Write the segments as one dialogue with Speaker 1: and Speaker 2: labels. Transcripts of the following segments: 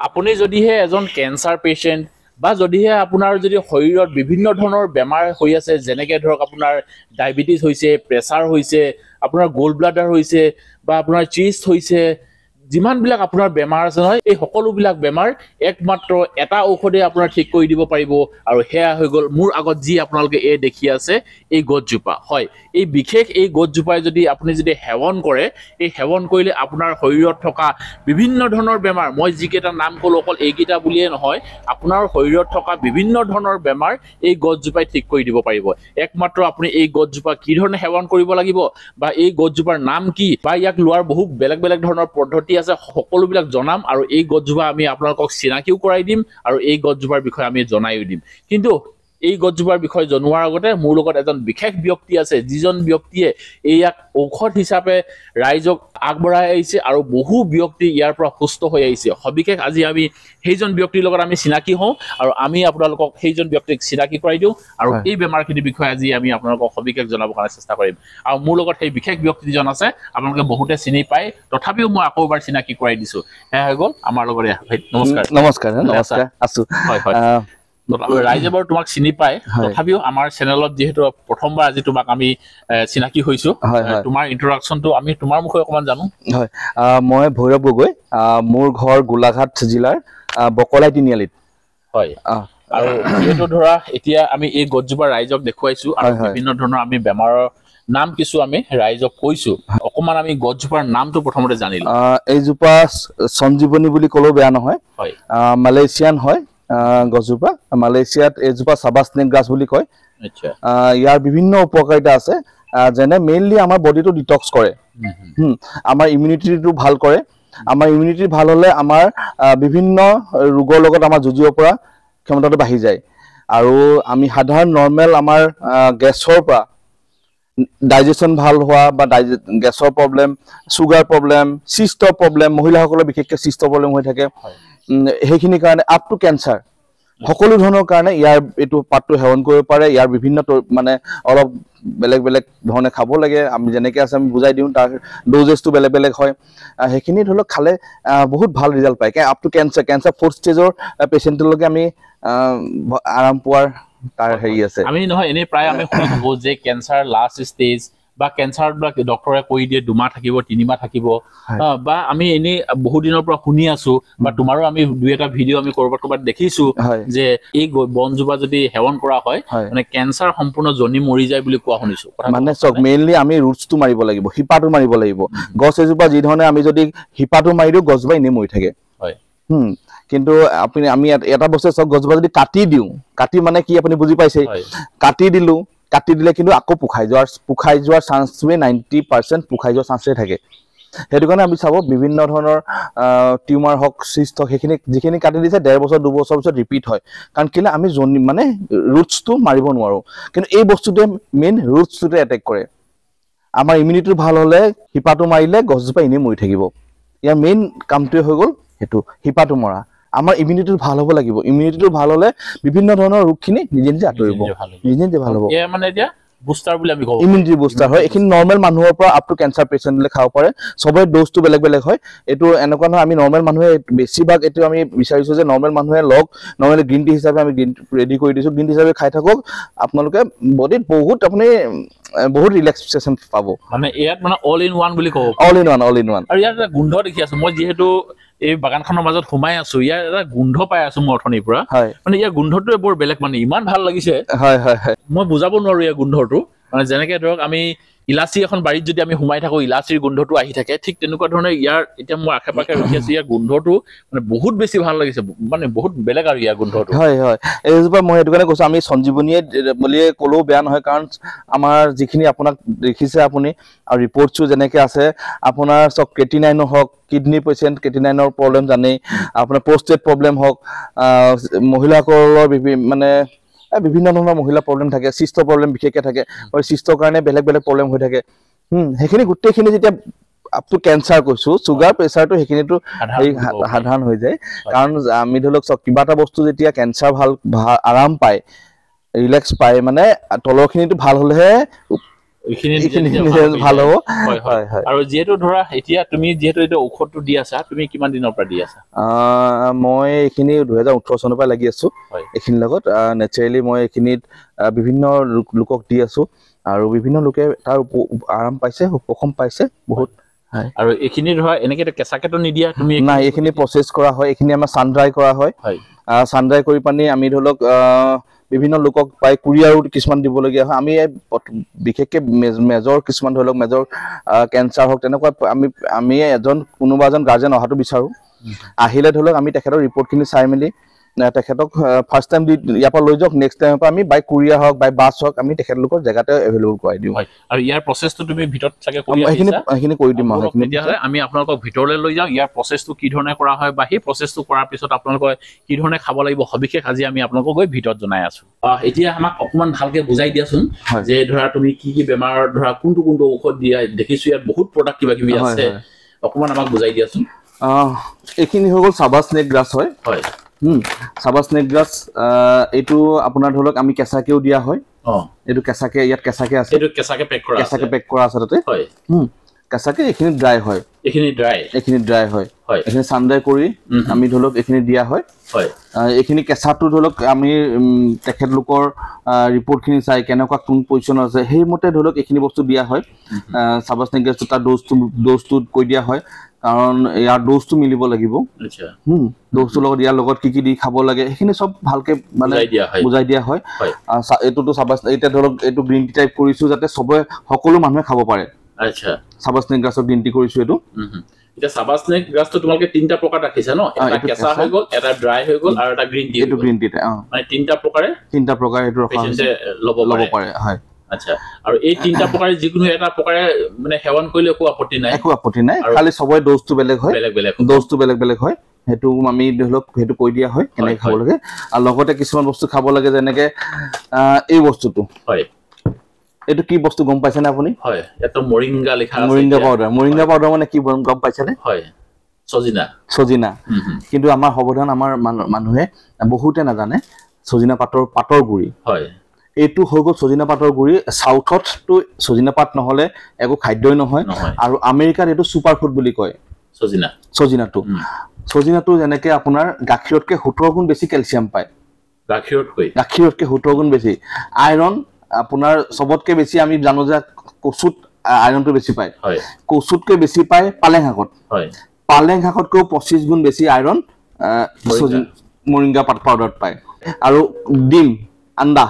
Speaker 1: আপুনি যদিহে এজন ক্যান্সাৰ পেশেন্ট বা যদিহে আপোনাৰ যদি শৰীৰত বিভিন্ন ধৰণৰ বেমাৰ হৈ আছে যেনেকৈ ধৰক আপোনাৰ ডায়াবেটিস হৈছে প্ৰেছাৰ হৈছে আপোনাৰ গোল্ড ব্লাডাৰ হৈছে বা আপোনাৰ চিষ্ট হৈছে যিমান বিলাক আপোনাৰ বেমাৰ আছে নহয় এই সকলো বিলাক বেমাৰ একমাত্ৰ এটা ঔষধে আপোনাৰ ঠিক কৰি দিব পাৰিব আৰু হেয়া হৈ গল মোৰ আগত যি আপোনালোকে এই দেখি আছে এই গছজোপা হয় এই বিশেষ এই গছজোপাই যদি আপুনি যদি সেৱন কৰে এই সেৱন কৰিলে আপোনাৰ শৰীৰত থকা বিভিন্ন ধৰণৰ বেমাৰ মই যিকেইটা নাম কলো অকল এইকেইটা বুলিয়ে নহয় আপোনাৰ শৰীৰত থকা বিভিন্ন ধৰণৰ বেমাৰ এই গছজোপাই ঠিক কৰি দিব পাৰিব একমাত্ৰ আপুনি এই গছজোপা কি ধৰণে সেৱন কৰিব লাগিব বা এই গছজোপাৰ নাম কি বা ইয়াক লোৱাৰ বহু বেলেগ বেলেগ ধৰণৰ পদ্ধতি আছে সকলোবিলাক জনাম আৰু এই গছজোপা আমি আপোনালোকক চিনাকিও কৰাই দিম আৰু এই গছজোপাৰ বিষয়ে আমি জনাইও দিম কিন্তু এই গছজোপাৰ বিষয়ে জনোৱাৰ আগতে মোৰ লগত এজন বিশেষ ব্যক্তি আছে যিজন ব্যক্তিয়ে ইয়াক ঔষধ হিচাপে ৰাইজক আগবঢ়াই আহিছে আৰু বহু ব্যক্তি ইয়াৰ পৰা সুস্থ হৈ আহিছে সবিশেষ আজি আমি সেইজন ব্যক্তিৰ লগত আমি চিনাকি হওঁ আৰু আমি আপোনালোকক সেইজন ব্যক্তিক চিনাকি কৰাই দিওঁ আৰু এই বেমাৰখিনিৰ বিষয়ে আজি আমি আপোনালোকক সবিশেষ জনাবৰ কাৰণে চেষ্টা কৰিম আৰু মোৰ লগত সেই বিশেষ ব্যক্তিজন আছে আপোনালোকে বহুতে চিনি পায় তথাপিও মই আকৌ এবাৰ চিনাকি কৰাই দিছো এয়া হৈ গ'ল আমাৰ লগতে নমস্কাৰ
Speaker 2: নমস্কাৰ নমস্কাৰ আছো
Speaker 1: হয় হয় ৰাইজে বাৰু তোমাক চিনি পায় তথাপিও আমাৰ চেনেলত যেহেতু প্ৰথমবাৰ আজি তোমাক আমি চিনাকি হৈছো তোমাৰ ইন্ট্ৰডাকশনটো আমি তোমাৰ মুখে অকমান জানো
Speaker 2: হয় মই ভৈৰৱ গগৈ মোৰ ঘৰ গোলাঘাট জিলাৰ বকলাই তিনিআলিত
Speaker 1: হয় আৰু যেহেতু ধৰা এতিয়া আমি এই গছজোপা ৰাইজক দেখুৱাইছো আৰু বিভিন্ন ধৰণৰ আমি বেমাৰৰ নাম কিছু আমি ৰাইজক কৈছো অকমান আমি গছজোপাৰ নামটো প্ৰথমতে জানিলো
Speaker 2: এইজোপা সঞ্জীৱনী বুলি ক'লেও বেয়া নহয়
Speaker 1: হয়
Speaker 2: মালয়েছিয়ান হয় গছজোপা মালয়েছিয়াত এইজোপা সাবাস্নেক গাছ বুলি কয়
Speaker 1: আচ্ছা
Speaker 2: ইয়াৰ বিভিন্ন উপকাৰিতা আছে যেনে মেইনলি আমাৰ বডিটো ডিটক্স কৰে আমাৰ ইমিউনিটিটো ভাল কৰে আমাৰ ইমিউনিটি ভাল হলে আমাৰ বিভিন্ন ৰোগৰ লগত আমাৰ যুঁজিব পৰা ক্ষমতাটো বাঢ়ি যায় আৰু আমি সাধাৰণ নৰ্মেল আমাৰ গেছৰ পৰা ডাইজেশন ভাল হোৱা বা গেছৰ প্ৰবলেম সুগাৰ প্ৰবলেম সিস্টৰ প্ৰবলেম মহিলাসকলৰ বিশেষকৈ সিস্টৰ প্ৰবলেম হৈ থাকে সেইখিনি কাৰণে আপ টু কেন্সাৰ সকলো ধৰণৰ কাৰণে ইয়াৰ এইটো পাতটো সেৱন কৰিব পাৰে ইয়াৰ বিভিন্ন মানে অলপ বেলেগ বেলেগ ধৰণে খাব লাগে আমি যেনেকৈ আছে আমি বুজাই দিওঁ তাৰ ড'জেছটো বেলেগ বেলেগ হয় সেইখিনি ধৰি লওক খালে বহুত ভাল ৰিজাল্ট পায় আপ টু কেন্সাৰ 4th ষ্টেজৰ পেচেণ্টলৈকে আমি আৰাম পোৱাৰ তাৰ হেৰি আছে
Speaker 1: আমি নহয় এনে প্ৰায় আমি শুনি থাকো যে কেন্সাৰ লাষ্ট ষ্টেজ বা কেন্সাৰ বিলাক ডক্টৰে কৈ দিয়ে 2 মাহ থাকিব 3 মাহ থাকিব বা আমি এনে বহু দিনৰ পৰা শুনি আছো বা তোমাৰো আমি দুই এটা ভিডিও আমি কৰবাত দেখিছো যে এই বনজোপা যদি সেৱন কৰা হয় মানে কেন্সাৰ সম্পূৰ্ণ জনি মৰি যায় বুলি কোৱা শুনিছো
Speaker 2: মানে চক মেইনলি আমি ৰুটছটো মাৰিব লাগিব হিপাটো মাৰিব লাগিব গছ এজোপা যি ধৰণে আমি যদি হিপাটো মাৰি দিও গছজোপা এনে মৰি থাকে
Speaker 1: হয়
Speaker 2: কিন্তু আমি এটা বস্তু চক গছজোপা যদি কাটি দিও কাটি মানে কি আপুনি বুজি পাইছে কাটি দিলো কাটি দিলে কিন্তু আকৌ পুখাই যোৱাৰ চান্সটোৱে 90% পুখাই যোৱাৰ চান্সে থাকে সেইটো কাৰণে আমি চাব বিভিন্ন ধৰণৰ টিউমাৰ হক সিস্ট হক সেইখিনি যিখিনি কাটি দিছে 1.5 বছৰ 2 বছৰ পিছত ৰিপিট হয় কাৰণ কিলে আমি মানে ৰুটছটো মাৰিব নোৱাৰো কিন্তু এই বস্তুটোৱে মেইন ৰুটছটোতে এটেক কৰে আমাৰ ইমিউনিটি ভাল হলে হিপাটো মাৰিলে গছজোপা এনে মৰি থাকিব ইয়াৰ মেইন কামটোৱে হৈ গ'ল হেতু হিপাটো মৰা আমাৰ ইমিউনিটি ভাল হ'ব লাগিব ইমিউনিটিটো ভাল হলে বিভিন্ন ধৰণৰ ৰোগখিনি নিজে নিজে আঁতৰিব নিজে ভাল হ'ব
Speaker 1: এ মানে এতিয়া বুস্টাৰ বুলি আমি কওঁ
Speaker 2: ইমিউনিটি বুস্টাৰ হয় এখিনি নৰ্মেল মানুহৰ পৰা আপ টু কেন্সাৰ পেশেন্টলৈ খাব পাৰে সবৰে ড'জটো বেলেগ বেলেগ হয় এটো এনেকুৱা নহয় আমি নৰ্মেল মানুহে বেছিভাগ এটো আমি বিচাৰিছো যে নৰ্মেল মানুহে নৰ্মেল গ্ৰীণ টি হিচাপে আমি গ্ৰীণ ৰেডি কৰি দিছো গ্ৰীণ টি হিচাপে খাই থাকক আপোনালোকে বডিত বহুত আপুনি বহুত ৰিলেক্সেশন পাব
Speaker 1: মানে ইয়াত মানে অল ইন ওয়ান বুলি কওঁ
Speaker 2: অল ইন ওয়ান
Speaker 1: আৰু ইয়াত এটা গোন্ধ দেখি আছো মই যেহেতু এই বাগানখনৰ মাজত সোমাই আছো ইয়াৰ এটা গোন্ধ পাই আছো মই অথনিৰ পৰা মানে ইয়াৰ গোন্ধটোৱে বৰ বেলেগ মানে ইমান ভাল লাগিছে
Speaker 2: হয়
Speaker 1: মই বুজাব নোৱাৰো ইয়াৰ গোন্ধটো মানে যেনেকে ধৰক আমি ইলাচি এখন বাৰীত যদি আমি সোমাই থাকো ইলাচিৰ গোন্ধটো আহি থাকে ঠিক তেনেকুৱা ধৰণে ইয়াৰ এতিয়া মই আশে-পাশে ৰখি আছো ইয়াৰ গোন্ধটো মানে বহুত বেছি ভাল লাগিছে মানে বহুত বেলেগ আৰু ইয়াৰ গোন্ধটো
Speaker 2: হয় এইজোপা মই সেইটো কাৰণে কৈছো আমি সঞ্জীৱনীয়ে বুলি ক'লেও বেয়া নহয় কাৰণ আমাৰ যিখিনি আপোনাক দেখিছে আপুনি আৰু ৰিপৰ্টছো যেনেকে আছে আপোনাৰ সব ক্ৰেটিনাইনৰ হক কিডনি পেশেন্ট ক্ৰেটিনাইনৰ প্ৰবলেম জানেই আপোনাৰ প্ৰস্টেট প্ৰবলেম হক মহিলাসকলৰ মানে বিভিন্ন ধৰণৰ মহিলা প্ৰবলেম থাকে সিস্ট প্ৰবলেম বিশেষকৈ থাকে আৰু সিস্টৰ কাৰণে বেলেগ বেলেগ প্ৰবলেম হৈ থাকে সেইখিনি গুটেখিনি যেতিয়া আপ টু কেন্সাৰ কৈছো সুগাৰ প্ৰেছাৰটো সেইখিনিটো সাধাৰণ হৈ যায় কাৰণ আমি ধৰক কিবা এটা বস্তু যেতিয়া কেন্সাৰ ভাল আৰাম পায় ৰিলেক্স পায় মানে তলৰখিনিটো ভাল হলেহে
Speaker 1: এইখিনি
Speaker 2: ভাল হ'ব
Speaker 1: হয় হয় আৰু যেহেতু ধৰা এতিয়া তুমি যেহেতু এটা ঔষধটো দি আছা তুমি কিমান দিনৰ পৰা দি আছা
Speaker 2: মই এইখিনি 2018 চনৰ পৰা লাগি আছো এইখিনিৰ লগত নেচাৰেলি মই এইখিনিত বিভিন্ন লোকক দি আছো আৰু বিভিন্ন লোকে তাৰ আৰাম পাইছে উপশম পাইছে বহুত
Speaker 1: আৰু এইখিনি ধৰা এনেকে কেঁচাকেতো নিদিয়া তুমি
Speaker 2: নাই এইখিনি প্ৰচেছ কৰা হয় এইখিনি আমাৰ সান ড্ৰাই কৰা হয় সান ড্ৰাই কৰি পানি আমি ধৰক বিভিন্ন লোকক পাই কুৰিয়াৰো কিছুমান দিবলগীয়া হয় আমি বিশেষকৈ মেজৰ কিছুমান ধৰি লওক মেজৰ কেঞ্চাৰ হওক তেনেকুৱা আমি কোনোবা এজন গাৰ্জেন অহাটো বিচাৰোঁ আহিলে ধৰি লওক আমি তেখেতৰ ৰিপৰ্টখিনি চাই মেলি তেখেতক ফাৰ্ষ্ট টাইম ইয়াৰ পৰা লৈ যাওক নেক্সট টাইমৰ পৰা আমি বাই কুৰিয়াৰ হওক বাই বাছ হওক আমি তেখেতলোকৰ জেগাতে এভেইলেবল কৰাই দিওঁ
Speaker 1: আৰু ইয়াৰ প্ৰচেছটো তুমি ভিতৰত চাগে কৰি
Speaker 2: এইখিনি কৰি দিম
Speaker 1: তেতিয়াহ'লে আমি আপোনালোকক ভিতৰলৈ লৈ যাওঁ ইয়াৰ প্ৰচেছটো কি ধৰণে কৰা হয় বা সেই প্ৰচেছটো কৰাৰ পিছত আপোনালোকে কি ধৰণে খাব লাগিব সবিশেষ আজি আমি আপোনালোকক গৈ ভিতৰত জনাই আছো এতিয়া আমাক অকণমান ভালকে বুজাই দিয়াচোন যে ধৰা তুমি কি কি বেমাৰ ধৰা কোনটো ঔষধ দিয়া দেখিছো ইয়াত বহুত প্ৰডাক্ট কিবা কিবি আছে অকণমান আমাক বুজাই দিয়াচোন
Speaker 2: এইখিনি হৈ গ'ল চাবা স্নেক গ্ৰাছ হয় চাবা স্নেক গ্ৰাছ এইটো আপোনাৰ ধৰি লওক আমি কেঁচাকেও দিয়া হয় এইটো কেঁচাকে ইয়াত কেঁচাকে আছে
Speaker 1: এইটো কেঁচাকে পেক কৰা আছে
Speaker 2: তাতে কেঁচাকে এইখিনি ড্ৰাই হয় এইখিনি ড্ৰাই হয় এইখিনি সানড্ৰাই কৰি আমি ধৰি লওক এইখিনি দিয়া হয় এইখিনি কেঁচাটো ধৰি লওক আমি তেখেতলোকৰ ৰিপৰ্টখিনি চাই কেনেকুৱা কোন পজিশ্যন আছে সেইমতে ধৰি লওক এইখিনি বস্তু দিয়া হয় চাবা স্নেক গ্ৰাছটো তাৰ ড'জটো কৈ দিয়া হয় কাৰণ ইয়াৰ ড'জটো মিলিব লাগিব ড'জটোৰ লগত ইয়াৰ লগত কি দি খাব লাগে সেইখিনি চব ভালকে মানে বুজাই দিয়া হয় এইটোতো চাবা এতিয়া ধৰক এইটো গ্ৰীণ টি টাইপ কৰিছো যাতে চবে সকলো মানুহে খাব পাৰে চাবা স্নেক গ্ৰাছৰ গ্ৰীণ টি কৰিছো এইটো
Speaker 1: এটা চাবা স্নেক গ্ৰাছটো তোমালোকে তিনটা প্ৰকাৰ ৰাখিছা ন এটা কেঁচা হৈ গ'ল এটা ড্ৰাই হৈ গ'ল আৰু এটা গ্ৰীণ টি
Speaker 2: এইটো গ্ৰীণ টি
Speaker 1: মানে তিনটা প্ৰকাৰে এইটো ৰখা হৈছে ল'ব পাৰে হয় আচ্ছা আৰু এই তিনটা প্ৰকাৰে যিকোনো এটা প্ৰকাৰে মানে সেৱন কৰিলে একো আপত্তি নাই
Speaker 2: খালি সবৰে ড'জটো বেলেগ হয় ড'জটো বেলেগ হয় হেতু আমি ধৰক হেতু কৈ দিয়া হয় কেনেকৈ খাব লাগে আৰু লগতে কিছুমান বস্তু খাব লাগে যেনেকে এই বস্তুটো হয় এইটো কি বস্তু গম পাইছে না আপুনি
Speaker 1: হয় এটো মৰিংগা লিখা আছে
Speaker 2: মৰিংগা পাউডাৰ মানে কি গম পাইছে নে
Speaker 1: হয় সজিনা
Speaker 2: কিন্তু আমাৰ সাৱধান আমাৰ মানুহে বহুতে নাজানে সজিনা পাতৰ গুৰি হয় এইটো হৈ গ'ল সজিনা পাতৰ গুৰি সাউথতটো সজিনা পাত নহলে একো খাদ্যই নহয় আৰু আমেৰিকাত এইটো সুপাৰ ফুড বুলি কয় সজিনাটো যেনেকে আপোনাৰ গাখীৰতকে 17 গুণ বেছি কেলছিয়াম পায় গাখীৰতকে 17 গুণ বেছি আইৰন আপোনাৰ সবতকে বেছি আমি জানো যে কচুত আইৰনটো বেছি পায় কচুতকে বেছি পায় পালেং শাকতকৈ 25 গুণ বেছি আইৰন মৰিংগা পাউডাৰত পায় আৰু ডিম আন্ডা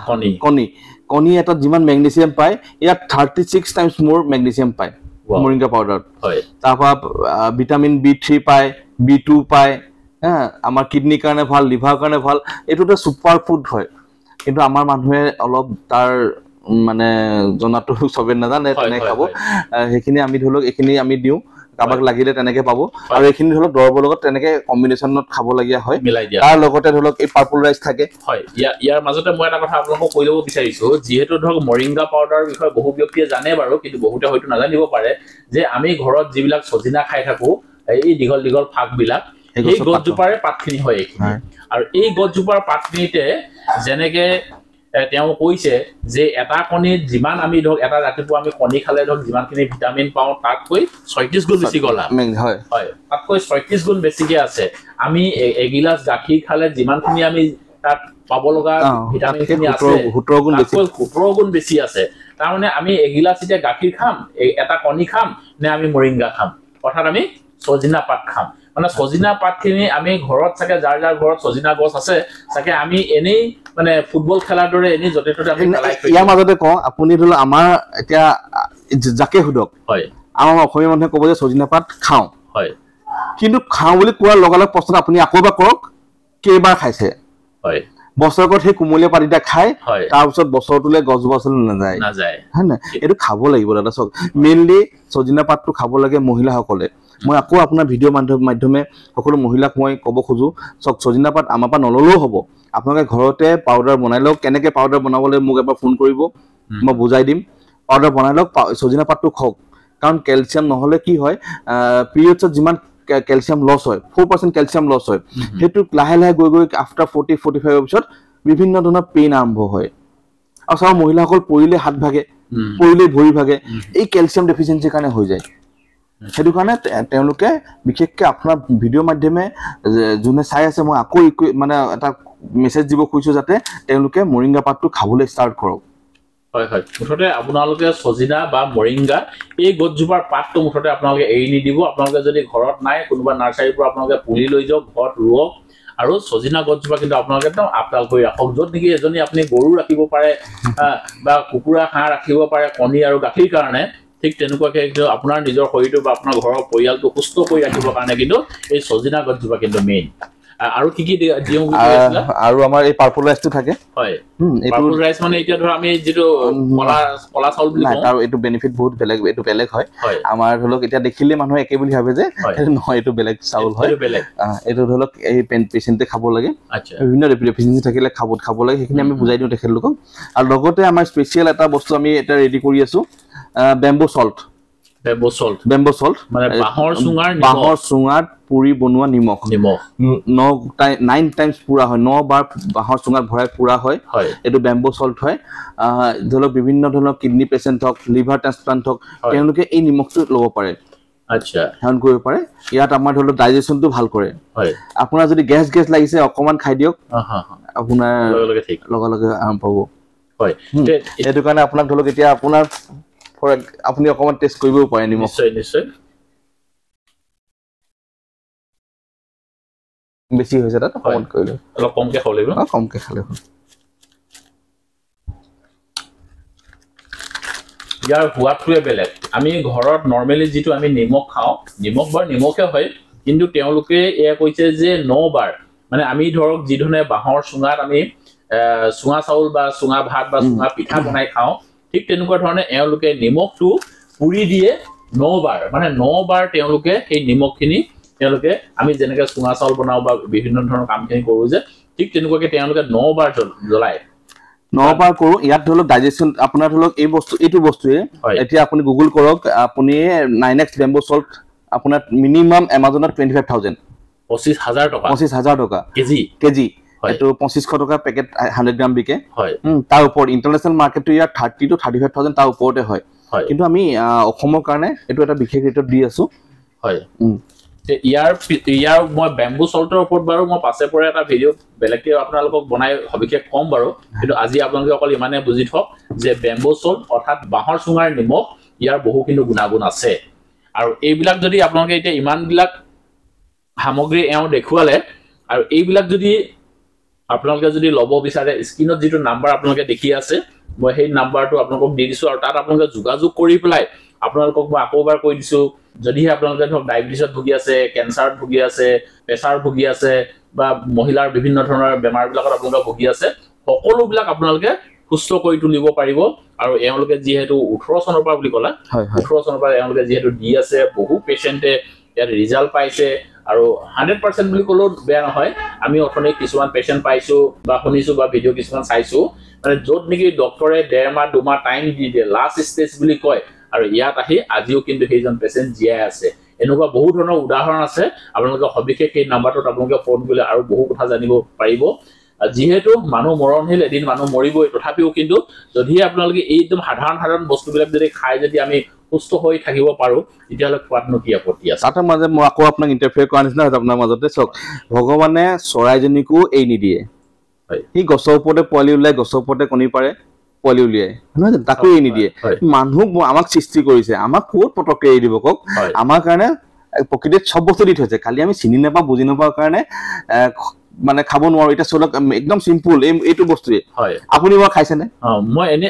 Speaker 2: কণী এটাত যিমান মেগনেছিয়াম পায় ইয়াত 36 টাইমছ মোৰ মেগনেছিয়াম পায় মৰিংগা পাউডাৰত তাৰপৰা ভিটামিন B3 পায় B2 পায় আমাৰ কিডনিৰ কাৰণে ভাল লিভাৰ কাৰণে ভাল এইটোতে সুপাৰ ফুড হয় কিন্তু আমাৰ মানুহে অলপ তাৰ মানে জনাটো সবে নাজানে তেনে খাব সেইখিনি আমি ধৰক এইখিনি আমি দিওঁ কাবাক লাগিলে তেনেকে পাব আৰু এইখিনি ধৰক দৰবৰ লগত তেনেকে কম্বিনেশ্যনত খাব লগিয়া হয় তাৰ লগতে ধৰক এই পাৰ্পল ৰাইচ থাকে
Speaker 1: হয় ইয়াৰ মাজতে মই এটা কথা আপোনালোকক কৈ ল'ব বিচাৰিছো যিহেতু ধৰক মৰিংগা পাউডাৰৰ বিষয়ে বহু ব্যক্তিয়ে জানে বাৰু কিন্তু বহুতে হয়তো নাজানিব পাৰে যে আমি ঘৰত যিবিলাক সজিনা খাই থাকো এই দীঘল ফাকবিলাক এই গছজোপাৰে পাতখিনি হয় এইখিনি আৰু এই গছজোপাৰ পাতখিনিতে যেনেকে তেওঁ কৈছে যে এটা কণীত যিমান আমি ধৰক এটা ৰাতিপুৱা আমি কণী খালে ধৰক যিমানখিনি ভিটামিন পাওঁ তাতকৈ 36 গুণ বেছি গলা হয় তাতকৈ 36 গুণ বেছিকে আছে আমি এগিলাস গাখীৰ খালে যিমানখিনি আমি তাত পাব লগা ভিটামিনখিনি আছে 17 গুণ বেছি আছে তাৰমানে আমি এগিলাস এতিয়া গাখীৰ খাম এটা কণী খাম নে আমি মৰিংগা খাম অৰ্থাৎ আমি সজিনা পাত খাম মানে সজিনা পাতখিনি আমি ঘৰত চাগে যাৰ ঘৰত সজিনা গছ আছে চাগে আমি এনেই মানে ফুটবল খেলাৰ দৰে এনেই য'তে ত'তে আমি পেলাই থৈ
Speaker 2: ইয়াৰ মাজতে কওঁ আপুনি ধৰি লওক আমাৰ এতিয়া যাকে সুধক
Speaker 1: হয়
Speaker 2: আমাৰ অসমীয়া মানুহে ক'ব যে সজিনা পাত খাওঁ
Speaker 1: হয়
Speaker 2: কিন্তু খাওঁ বুলি কোৱাৰ লগে লগে প্ৰশ্ন আপুনি আকৌ এবাৰ কৰক কেইবাৰ খাইছে
Speaker 1: হয়
Speaker 2: বছৰকত সেই কুমলীয়া পাতকেইটা খাই তাৰপিছত বছৰটোলৈ গছজোপা নাযায় হয় না এইটো খাব লাগিব দাদা চাওক মেইনলি সজিনা পাতটো খাব লাগে মহিলাসকলে মই আকৌ আপোনাৰ ভিডিঅ' মাধ্যমে সকলো মহিলাক মই ক'ব খোজো চাওক সজিনা পাত আমাৰ পৰা নললেও হ'ব আপোনালোকে ঘৰতে পাউডাৰ বনাই লওক কেনেকে পাউডাৰ বনাবলৈ মোক এবাৰ ফোন কৰিব মই বুজাই দিম পাউডাৰ বনাই লওক সজিনা পাতটো খাওক কাৰণ কেলছিয়াম নহলে কি হয় পিৰিয়ডছত যিমান কেলছিয়াম লছ হয় 4% কেলছিয়াম লছ হয় সেইটো লাহে লাহে গৈ আফটাৰ 40-45 পিছত বিভিন্ন ধৰণৰ পেইন আৰম্ভ হয় আৰু চাওক মহিলাসকল পৰিলে হাত ভাগে পৰিলে ভৰি ভাগে এই কেলছিয়াম ডেফিচিয়েঞ্চিৰ কাৰণে হৈ যায় সেইটো কাৰণে তেওঁলোকে বিশেষকৈ আপোনাৰ ভিডিঅ' মাধ্যমে যোনে চাই আছে মই আকৌ মানে এটা মেছেজ দিব খুজিছোঁ যাতে তেওঁলোকে মৰিংগা পাতটো খাবলৈ ষ্টাৰ্ট কৰক
Speaker 1: হয় হয় মুঠতে আপোনালোকে সজিনা বা মৰিংগা এই গছজোপাৰ পাতটো মুঠতে আপোনালোকে এৰি নিদিব আপোনালোকে যদি ঘৰত নাই কোনোবা নাৰ্চাৰীৰ পৰা আপোনালোকে পুলি লৈ যাওক ঘৰত ৰুৱক আৰু সজিনা গছজোপা কিন্তু আপোনালোকে একদম আপডাল কৰি ৰাখক য'ত নেকি এজনী আপুনি গৰু ৰাখিব পাৰে বা কুকুৰা হাঁহ ৰাখিব পাৰে কণী আৰু গাখীৰ কাৰণে ঠিক তেনেকুৱাকে আপোনাৰ নিজৰ শৰীৰটো বা আপোনাৰ ঘৰৰ পৰিয়ালটো সুস্থ কৰি ৰাখিবৰ কাৰণে কিন্তু এই সজিনা গছজোপা কিন্তু মেইন আৰু কি দিওঁ
Speaker 2: আৰু আমাৰ এই পাৰ্পল ৰাইচটো থাকে
Speaker 1: হয় পাৰ্পল ৰাইচ মানে এতিয়া ধৰ আমি যেটো কলা চাউল বুলি কওঁ
Speaker 2: আৰু এইটো বেনিফিট বহুত বেলেগ এইটো বেলেগ হয় আমাৰ ধৰক এতিয়া দেখিলে মানুহে একে বুলি ভাবে যে নহয় এইটো বেলেগ চাউল হয় এইটো ধৰক এই পেচেণ্টে খাব লাগে বিভিন্ন ডেফিচিয়েঞ্চি থাকিলে খাব লাগে সেইখিনি আমি বুজাই দিওঁ তেখেতলোকক আৰু লগতে আমাৰ স্পেচিয়েল এটা বস্তু আমি এটা ৰেডি কৰি আছো বেম্বো সল্ট
Speaker 1: মানে
Speaker 2: বাঁহৰ চুঙাত পুৰি বনোৱা নিমখ 9 টাইমছ পুৰা হয় 9 বাৰ বাঁহৰ চুঙাত ভৰাই পুৰা হয় এইটো বেম্বো সল্ট হয় ধৰক বিভিন্ন ধৰণৰ কিডনি পেচেণ্ট হওক লিভাৰ ট্ৰান্সপ্লান্ট হওক তেওঁলোকে এই নিমখটো ল'ব পাৰে
Speaker 1: আচ্ছা
Speaker 2: সেৱন কৰিব পাৰে ইয়াত আমাৰ ধৰক ডাইজেশ্যনটো ভাল কৰে আপোনাৰ যদি গেছ লাগিছে অকমান খাই দিয়ক আপোনাৰ লগে লগে আৰাম পাব
Speaker 1: হয়
Speaker 2: এইটো কাৰণে আপোনাক ধৰক এতিয়া আপোনাৰ আপুনি অকমান টেষ্ট কৰিব পাৰে নিমখ
Speaker 1: নিশ্চয়
Speaker 2: বেছি হৈছে তাত অকমান কৰিলে
Speaker 1: অলপ কমকে খাব লাগিব
Speaker 2: কমকে খালে হ'ল
Speaker 1: ইয়াৰ সোৱাদটোৱে বেলেগ আমি ঘৰত নৰ্মেলি যিটো আমি নিমখ খাওঁ নিমখ বাৰ নিমখে হয় কিন্তু তেওঁলোকে এয়া কৈছে যে 9 বাৰ মানে আমি ধৰক যি ধৰণে বাঁহৰ চুঙাত আমি চুঙা চাউল বা চুঙা ভাত বা চুঙা পিঠা বনাই খাওঁ ঠিক তেনেকুৱা ধৰণে এওঁলোকে নিমখটো পুৰি দিয়ে 9 বাৰ মানে 9 বাৰ তেওঁলোকে সেই নিমখখিনি তেওঁলোকে আমি যেনেকৈ চুঙা চাউল বনাওঁ বা বিভিন্ন ধৰণৰ কামখিনি কৰোঁ যে ঠিক তেনেকুৱাকৈ তেওঁলোকে 9 বাৰ জ্বলায়
Speaker 2: 9 বাৰ কৰোঁ ইয়াত ধৰক ডাইজেশ্যন আপোনাৰ ধৰক এইটো বস্তুৱে এতিয়া আপুনি গুগল কৰক আপুনি 9x বেম্বো সল্ট আপোনাৰ মিনিমাম এমাজনত 25,000 25,000 টকা কেজি এইটো 2500 টকা পেকেট 100 গ্ৰাম বিকে তাৰ ওপৰত ইণ্টাৰনেশ্যনেল মাৰ্কেটটো ইয়াত 30 to 35,000 তাৰ ওপৰতে হয় কিন্তু আমি অসমৰ কাৰণে এইটো এটা বিশেষ ৰেটত দি আছো
Speaker 1: হয় ইয়াৰ মই বেম্বো সল্টৰ ওপৰত বাৰু মই পাছে পৰে এটা ভিডিঅ' বেলেগকৈ আপোনালোকক বনাই সবিশেষ কম বাৰু কিন্তু আজি আপোনালোকে অকল ইমানে বুজি থওক যে বেম্বো সল্ট অৰ্থাৎ বাঁহৰ চুঙাৰ নিমখ ইয়াৰ বহুখিনি গুণাগুণ আছে আৰু এইবিলাক যদি আপোনালোকে এতিয়া ইমানবিলাক সামগ্ৰী দেখুৱালে আৰু এইবিলাক যদি আপোনালোকে যদি ল'ব বিচাৰে স্ক্ৰীনত যিটো নাম্বাৰ আপোনালোকে দেখি আছে মই সেই নাম্বাৰটো আপোনালোকক দি দিছোঁ আৰু তাত আপোনালোকে যোগাযোগ কৰি পেলাই আপোনালোকক মই আকৌ এবাৰ কৈ দিছোঁ যদিহে আপোনালোকে ধৰক ডায়েবেটিছত ভুগি আছে কেঞ্চাৰত ভুগি আছে প্ৰেছাৰ ভুগি আছে বা মহিলাৰ বিভিন্ন ধৰণৰ বেমাৰবিলাকত আপোনালোকে ভুগি আছে সকলোবিলাক আপোনালোকে সুস্থ কৰি তুলিব পাৰিব আৰু এওঁলোকে যিহেতু 18 চনৰ পৰা বুলি ক'লা 18 চনৰ পৰা এওঁলোকে যিহেতু দি আছে বহু পেচেণ্টে ইয়াত ৰিজাল্ট পাইছে আৰু 100% বুলি ক'লেও বেয়া নহয় আমি অথনি কিছুমান পেচেণ্ট পাইছোঁ বা শুনিছোঁ বা ভিডিঅ' কিছুমান চাইছোঁ মানে য'ত নেকি ডক্টৰে 1.5 মাহ 2 মাহ টাইম দি দিয়ে লাষ্ট ষ্টেজ বুলি কয় আৰু ইয়াত আহি আজিও কিন্তু সেইজন পেচেণ্ট জীয়াই আছে এনেকুৱা বহু ধৰণৰ উদাহৰণ আছে আপোনালোকে সবিশেষ সেই নাম্বাৰটোত আপোনালোকে ফোন কৰিলে আৰু বহু কথা জানিব পাৰিব যিহেতু মানুহ মৰণশীল এদিন মানুহ মৰিবই তথাপিও কিন্তু যদিহে আপোনালোকে এই একদম সাধাৰণ বস্তুবিলাক যদি খাই যদি আমি সুস্থ হৈ থাকিব পাৰোঁ তেতিয়াহ'লে খোৱাতনো কি আপত্তি আছে
Speaker 2: তাতে মাজে মই আকৌ আপোনাক ইণ্টাৰফেয়াৰ কৰা নিচিনা হৈছে আপোনাৰ মাজতে চাওক ভগৱানে চৰাইজনীকো এই নিদিয়ে সি গছৰ ওপৰতে পোৱালি ওলাই গছৰ ওপৰতে কণী পাৰে পোৱালি উলিয়াই নহয় জানো তাকো এই নিদিয়ে মানুহ আমাক সৃষ্টি কৰিছে আমাক ক'ত পটককৈ এৰি দিব কওক আমাৰ কাৰণে প্ৰকৃতিত চব বস্তু দি থৈছে খালি আমি চিনি নাপাওঁ বুজি নাপাওঁ কাৰণে মানে খাব নোৱাৰো এটা চলক একদম সিম্পল এইটো বস্তুৱে আপুনি মই খাইছেনে
Speaker 1: মই এনে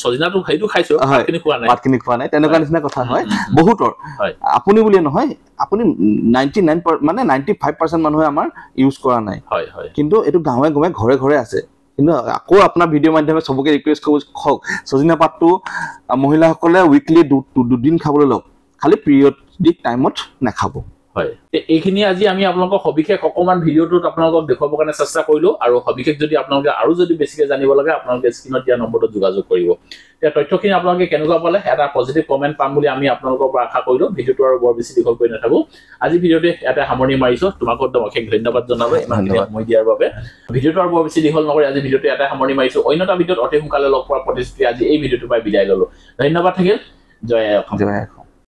Speaker 1: সজিনাটো সেইটো খাইছো
Speaker 2: ভাতখিনি খোৱা নাই তেনেকুৱা নিচিনা কথা হয় বহুতৰ আপুনি বুলিয়ে নহয় আপুনি 99 মানে 95% মানুহে আমাৰ ইউজ কৰা নাই কিন্তু এইটো গাঁৱে গাঁৱে ঘৰে ঘৰে আছে কিন্তু আকৌ আপোনাৰ ভিডিঅ' মাধ্যমে চবকে ৰিকুৱেষ্ট কৰোঁ খাওক সজিনা পাতটো মহিলাসকলে উইকলি দুদিন খাবলৈ লওক খালি পিৰিয়ডিক টাইমত নাখাব
Speaker 1: হয় এইখিনি আজি আমি আপোনালোকক সবিশেষ অকমান ভিডিঅ'টোত আপোনালোকক দেখুৱাবৰ কাৰণে চেষ্টা কৰিলো আৰু সবিশেষ যদি আপোনালোকে আৰু যদি বেছিকৈ জানিব লাগে আপোনালোকে স্ক্ৰীনত দিয়া নম্বৰটোত যোগাযোগ কৰিব এতিয়া তথ্যখিনি আপোনালোকে কেনেকুৱা পালে এটা পজিটিভ কমেণ্ট পাম বুলি আমি আপোনালোকৰ পৰা আশা কৰিলো ভিডিঅ'টো আৰু বৰ বেছি দীঘল কৰি নাথাকো আজি ভিডিঅ'তে এটা সামৰণি মাৰিছো তোমাক অশেষ ধন্যবাদ জনালো ইমানখিনি সময় দিয়াৰ বাবে ভিডিঅ'টো আৰু বৰ বেছি দীঘল নকৰি আজি ভিডিঅ'তে এটা সামৰণি মাৰিছো অন্য এটা ভিডিঅ'ত অতি সোনকালে লগ পোৱাৰ প্ৰতিশ্ৰুতি আজি এই ভিডিঅ'টোৰ পৰা বিদায় ললো ধন্যবাদ থাকিল জয় অসম